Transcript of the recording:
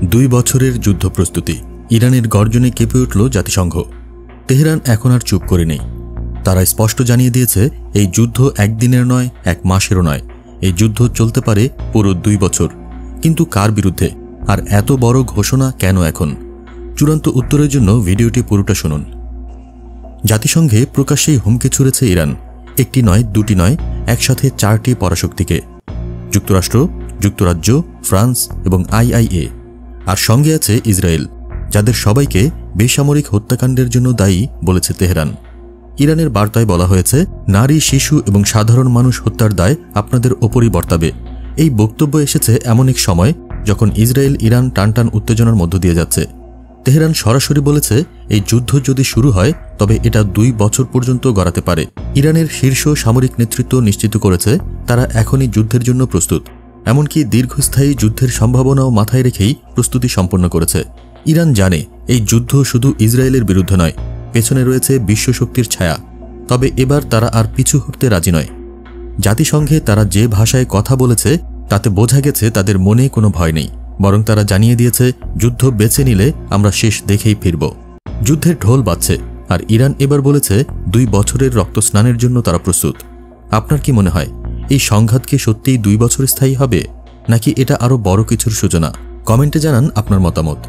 2 বছরের যুদ্ধ প্রস্তুতি। ইরানের গর্জনে কেঁপে উঠল জাতিসংঘ। তেহরান এখন আর চুপ করে নেই। তারা স্পষ্ট জানিয়ে দিয়েছে এই যুদ্ধ একদিনের নয়, 1 মাসেরও নয়। এই যুদ্ধ চলতে পারে পুরো 2 বছর। কিন্তু কার বিরুদ্ধে? আর এত বড় ঘোষণা কেন এখন? চূড়ান্ত উত্তরের জন্য ভিডিওটি পুরোটা শুনুন। জাতিসংঘে প্রকাশ্যেই হুমকি ছুড়েছে ইরান। একটি নয়, দুটি নয়, একসাথে 4টি পরাশক্তিকে। যুক্তরাষ্ট্র, যুক্তরাজ্য, ফ্রান্স এবং IIA। আর সঙ্গে আছে ইসরায়েল, যাদের সবাইকে বেসামরিক হত্যাকাণ্ডের জন্য দায়ী বলেছে তেহরান। ইরানের বার্তায় বলা হয়েছে, নারী, শিশু এবং সাধারণ মানুষ হত্যার দায় আপনাদের ওপরই বর্তাবে। এই বক্তব্য এসেছে এমন এক সময় যখন ইসরায়েল ইরান টানটান উত্তেজনার মধ্য দিয়ে যাচ্ছে। তেহরান সরাসরি বলেছে, এই যুদ্ধ যদি শুরু হয় তবে এটা 2 বছর পর্যন্ত গড়াতে পারে। ইরানের শীর্ষ সামরিক নেতৃত্ব নিশ্চিত করেছে তারা এখনই যুদ্ধের জন্য প্রস্তুত। এমনকি দীর্ঘস্থায়ী যুদ্ধের সম্ভাবনাও মাথায় রেখেই প্রস্তুতি সম্পন্ন করেছে। ইরান জানে এই যুদ্ধ শুধু ইসরায়েলের বিরুদ্ধে নয়, পেছনে রয়েছে বিশ্বশক্তির ছায়া। তবে এবার তারা আর পিছু হটতে রাজি নয়। জাতিসংঘে তারা যে ভাষায় কথা বলেছে তাতে বোঝা গেছে তাদের মনে কোনো ভয় নেই। বরং তারা জানিয়ে দিয়েছে, যুদ্ধ বেছে নিলে আমরা শেষ দেখেই ফিরব। যুদ্ধের ঢোল বাজছে, আর ইরান এবার বলেছে 2 বছরের রক্তস্নানের জন্য তারা প্রস্তুত। আপনার কি মনে হয়, এই সংঘাত কি সত্যিই 2 বছর স্থায়ী হবে, নাকি এটা আরও বড় কিছুর সূচনা? কমেন্টে জানান আপনার মতামত।